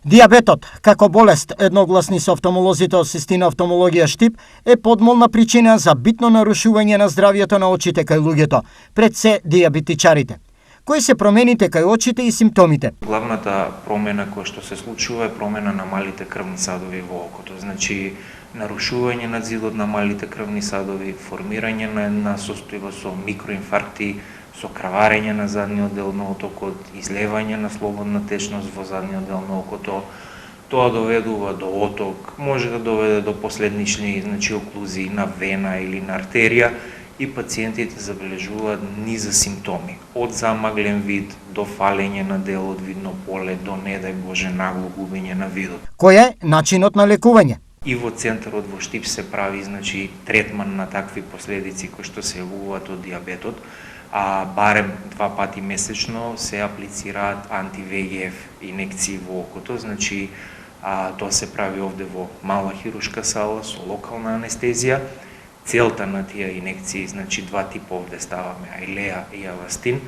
Диабетот, како болест, едногласни со офталмолозите од Систина офталмологија Штип, е подмолна причина за битно нарушување на здравјето на очите кај луѓето, пред се диабетичарите. Кои се промените кај очите и симптомите? Главната промена која што се случува е промена на малите крвни садови во окото. Значи, нарушување на зидот на малите крвни садови, формирање на една состојба со микроинфаркти, со краварење на задниот дел на отокот, излевање на слободна течност во задниот дел на окото. Тоа доведува до оток, може да доведе до последнични, значи оклузии на вена или на артерија, и пациентите забележуваат низа симптоми, од замаглен вид до фалење на дел од видно поле, до не дај Боже нагло губење на видот. Кој е начинот на лекување? И во центарот во Штип се прави, значи, третман на такви последици кои што се јавуваат од диабетот, а барем 2 пати месечно се аплицираат анти-ВГФ инекции во окото, значи тоа се прави овде во мала хирушка сала со локална анестезија. Целта на тие инекции, значи 2 типа овде ставаме, Айлеа и Авастин,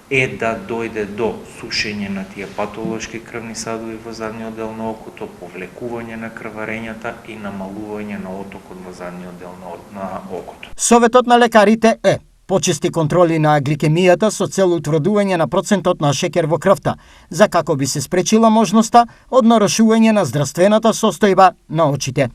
е да дојде до сушење на тие патолошки крвни садови во задниот дел на окото, повлекување на крварењата и намалување на отокот во задниот дел на окото. Советот на лекарите е почести контроли на гликемијата со цел утврдување на процентот на шеќер во крвта, за како би се спречила можноста од нарушување на здравствената состојба на очите.